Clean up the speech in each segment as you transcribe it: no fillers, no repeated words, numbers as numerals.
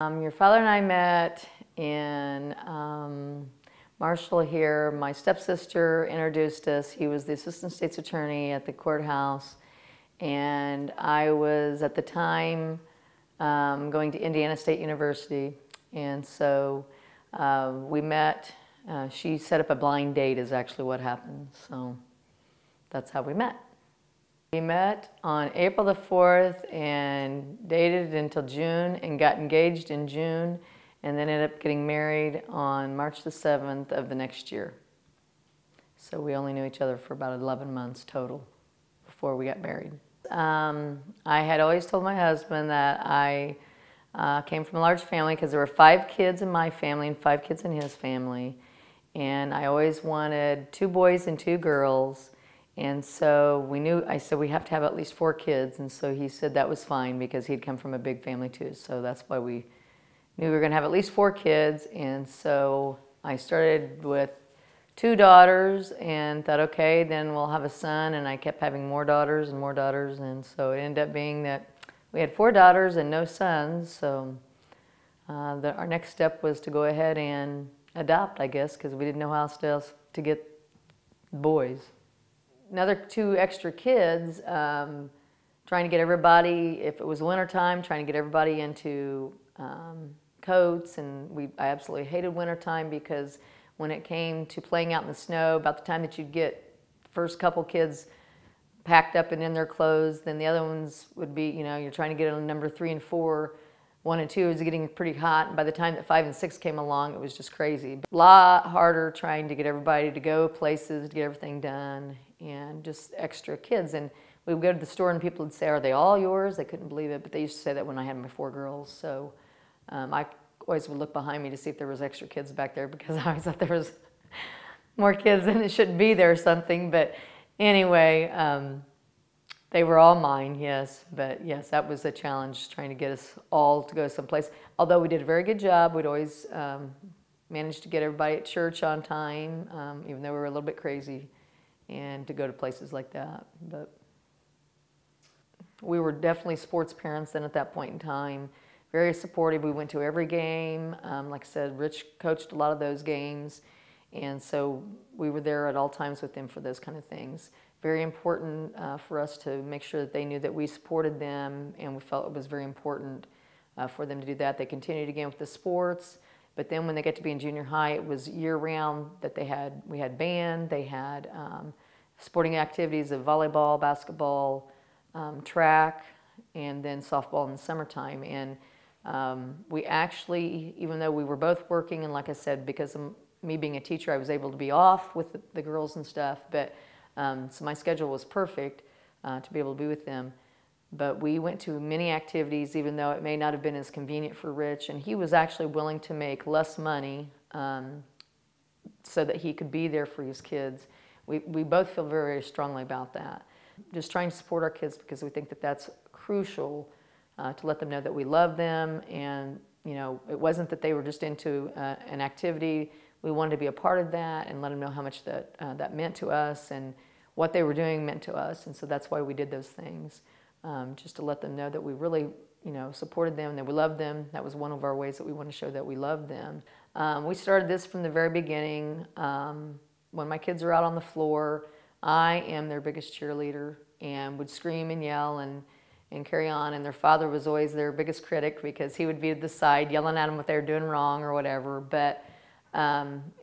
Your father and I met in Marshall here. My stepsister introduced us. He was the assistant state's attorney at the courthouse, and I was at the time going to Indiana State University, and so we met. She set up a blind date is actually what happened, so that's how we met. We met on April the 4th and dated until June and got engaged in June and then ended up getting married on March the 7th of the next year. So we only knew each other for about 11 months total before we got married. I had always told my husband that I came from a large family because there were 5 kids in my family and 5 kids in his family. And I always wanted 2 boys and 2 girls. And so we knew, I said, we have to have at least 4 kids. And so he said that was fine because he'd come from a big family too. So that's why we knew we were going to have at least 4 kids. And so I started with 2 daughters and thought, okay, then we'll have a son. And I kept having more daughters and more daughters. And so it ended up being that we had 4 daughters and no sons. So our next step was to go ahead and adopt, I guess, because we didn't know how else to get boys. Another 2 extra kids, trying to get everybody, if it was wintertime, trying to get everybody into coats. And I absolutely hated wintertime because when it came to playing out in the snow, about the time that you'd get the first couple kids packed up and in their clothes, then the other ones would be, you know, you're trying to get on number 3 and 4. 1 and 2 was getting pretty hot, and by the time that 5 and 6 came along, it was just crazy. A lot harder trying to get everybody to go places, to get everything done, and just extra kids. And we would go to the store and people would say, "Are they all yours?" They couldn't believe it, but they used to say that when I had my 4 girls. So I always would look behind me to see if there was extra kids back there because I always thought there was more kids than it shouldn't be there or something. But anyway, they were all mine, yes, but yes, that was a challenge, trying to get us all to go someplace. Although we did a very good job, we'd always managed to get everybody at church on time, even though we were a little bit crazy, and to go to places like that. But we were definitely sports parents then at that point in time, very supportive. We went to every game. Like I said, Rich coached a lot of those games, and so we were there at all times with them for those kind of things. Very important for us to make sure that they knew that we supported them, and we felt it was very important for them to do that. They continued again with the sports, but then when they got to be in junior high, it was year-round that we had band, they had sporting activities of volleyball, basketball, track, and then softball in the summertime. And we actually, even though we were both working, and like I said, because of me being a teacher, I was able to be off with the girls and stuff, but so my schedule was perfect to be able to be with them. But we went to many activities, even though it may not have been as convenient for Rich, and he was actually willing to make less money so that he could be there for his kids. We both feel very, very strongly about that. Just trying to support our kids because we think that that's crucial to let them know that we love them, and you know, it wasn't that they were just into an activity. We wanted to be a part of that and let them know how much that meant to us and what they were doing meant to us. And so that's why we did those things, just to let them know that we really, you know, supported them, that we loved them. That was one of our ways that we wanted to show that we loved them. We started this from the very beginning. When my kids are out on the floor, I am their biggest cheerleader and would scream and yell and carry on. And their father was always their biggest critic because he would be at the side yelling at them what they were doing wrong or whatever. But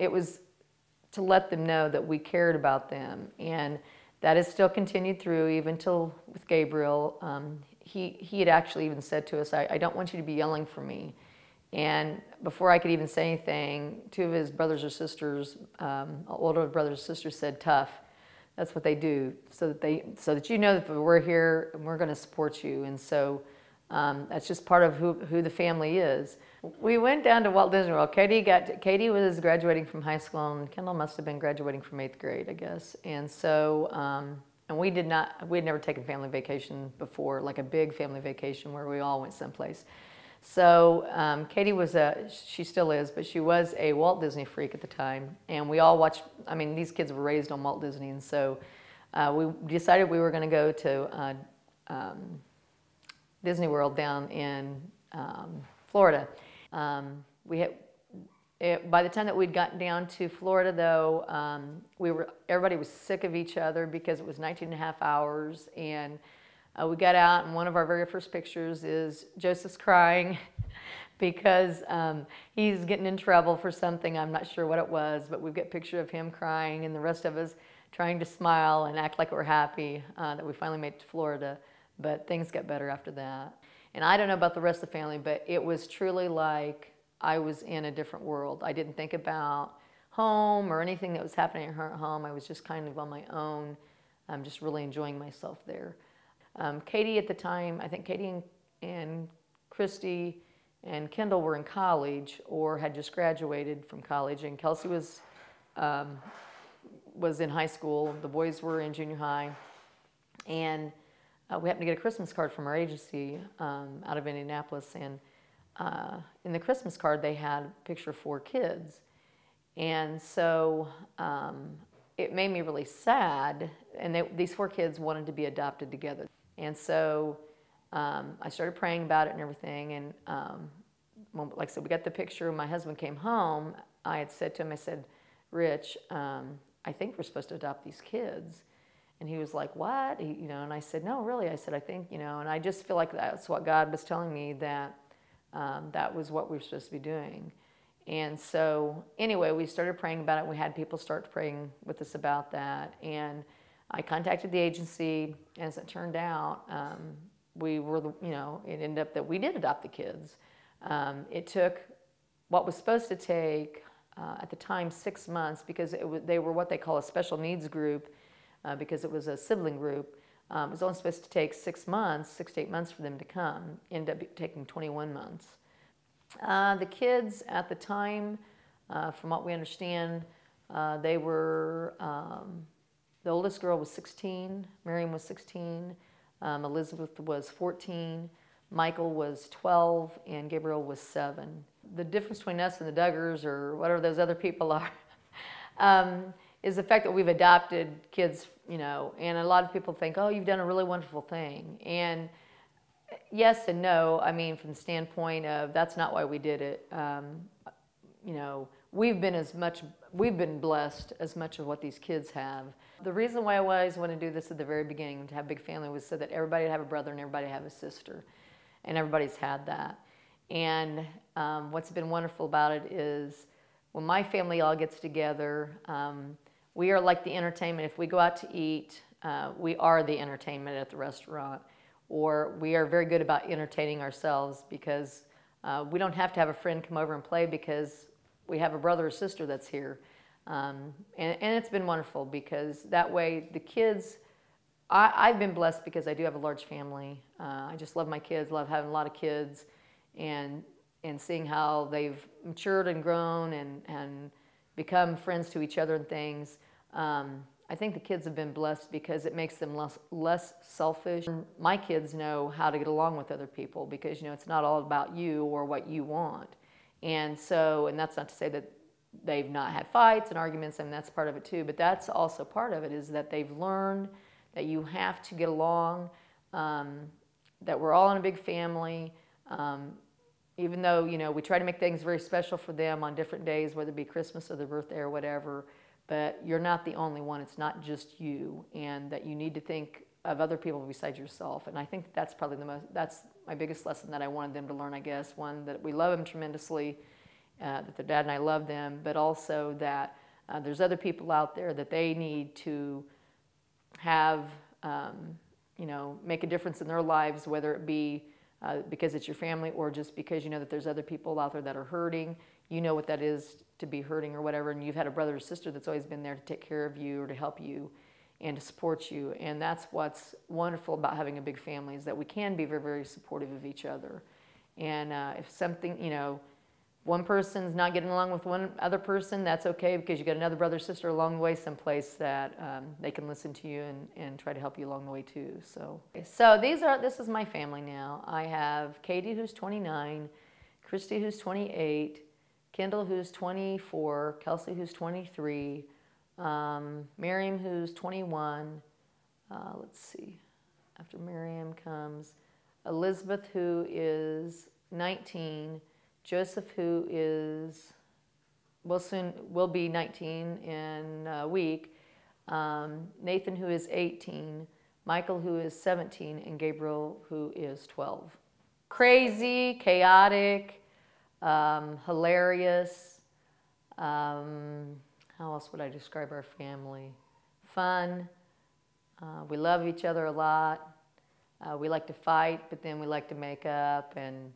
it was to let them know that we cared about them, and that has still continued through even till with Gabriel. He had actually even said to us, I don't want you to be yelling for me. And before I could even say anything, 2 of his brothers or sisters, older brothers or sisters, said, "Tough. That's what they do, so that you know that we're here and we're going to support you." And so that's just part of who the family is. We went down to Walt Disney World. Katie was graduating from high school, and Kendall must have been graduating from 8th grade, I guess. And so, and we had never taken family vacation before, like a big family vacation where we all went someplace. So Katie was she still is, but she was a Walt Disney freak at the time. And we all watched, I mean, these kids were raised on Walt Disney, and so we decided we were going to go to Disney World down in Florida. We had, by the time that we'd gotten down to Florida, though, everybody was sick of each other because it was 19 and a half hours. And we got out, and one of our very first pictures is Joseph's crying because he's getting in trouble for something. I'm not sure what it was, but we've got a picture of him crying, and the rest of us trying to smile and act like we're happy that we finally made it to Florida. But things got better after that. And I don't know about the rest of the family, but it was truly like I was in a different world. I didn't think about home or anything that was happening at home. I was just kind of on my own. I'm just really enjoying myself there. Katie at the time, I think Katie and Christy and Kendall were in college or had just graduated from college, and Kelsey was in high school. The boys were in junior high, and we happened to get a Christmas card from our agency out of Indianapolis, and in the Christmas card they had a picture of 4 kids, and so it made me really sad. And these 4 kids wanted to be adopted together, and so I started praying about it and everything. And like I said, we got the picture. My husband came home. I had said to him, I said, Rich, I think we're supposed to adopt these kids. And he was like, what? And I said, no, really. I said, I think, and I just feel like that's what God was telling me, that that was what we were supposed to be doing. And so anyway, we started praying about it. We had people start praying with us about that. And I contacted the agency. As it turned out, we were, it ended up that we did adopt the kids. It took what was supposed to take, at the time, 6 months, because they were what they call a special needs group, because it was a sibling group. It was only supposed to take 6 months, 6 to 8 months for them to come. Ended up taking 21 months. The kids at the time, from what we understand, they were, the oldest girl was 16, Miriam was 16, Elizabeth was 14, Michael was 12, and Gabriel was 7. The difference between us and the Duggars, or whatever those other people are, is the fact that we've adopted kids, and a lot of people think, oh, you've done a really wonderful thing. And yes and no. I mean, from the standpoint of that's not why we did it. We've been blessed as much as what these kids have. The reason why I always wanted to do this at the very beginning, to have a big family, was so that everybody would have a brother and everybody would have a sister. And everybody's had that. And what's been wonderful about it is when my family all gets together, we are like the entertainment. If we go out to eat, we are the entertainment at the restaurant. Or we are very good about entertaining ourselves, because we don't have to have a friend come over and play because we have a brother or sister that's here. And it's been wonderful, because that way the kids, I've been blessed because I do have a large family. I just love my kids, love having a lot of kids, and seeing how they've matured and grown and become friends to each other and things. I think the kids have been blessed because it makes them less selfish. My kids know how to get along with other people, because it's not all about you or what you want. And that's not to say that they've not had fights and arguments, and that's part of it too, but that's also part of it, is that they've learned that you have to get along, that we're all in a big family. Even though, we try to make things very special for them on different days, whether it be Christmas or their birthday or whatever, but you're not the only one. It's not just you, and that you need to think of other people besides yourself. And I think that's probably that's my biggest lesson that I wanted them to learn, I guess. One, that we love them tremendously, that their dad and I love them, but also that there's other people out there that they need to have, make a difference in their lives, whether it be because it's your family, or just because you know that there's other people out there that are hurting. You know what that is to be hurting or whatever, and you've had a brother or sister that's always been there to take care of you or to help you and to support you. And that's what's wonderful about having a big family, is that we can be very, very supportive of each other. And if something, one person's not getting along with one other person, that's okay, because you got another brother or sister along the way someplace that they can listen to you and try to help you along the way too. So this is my family now. I have Katie, who's 29, Christy, who's 28, Kendall, who's 24, Kelsey, who's 23, Miriam, who's 21. Let's see, after Miriam comes Elizabeth, who is 19, Joseph, who is, will be 19 in a week. Nathan, who is 18. Michael, who is 17. And Gabriel, who is 12. Crazy, chaotic, hilarious. How else would I describe our family? Fun. We love each other a lot. We like to fight, but then we like to make up, and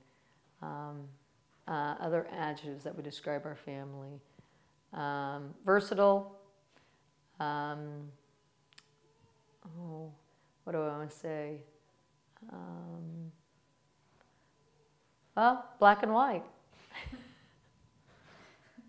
other adjectives that would describe our family. Versatile. What do I want to say? Well, black and white.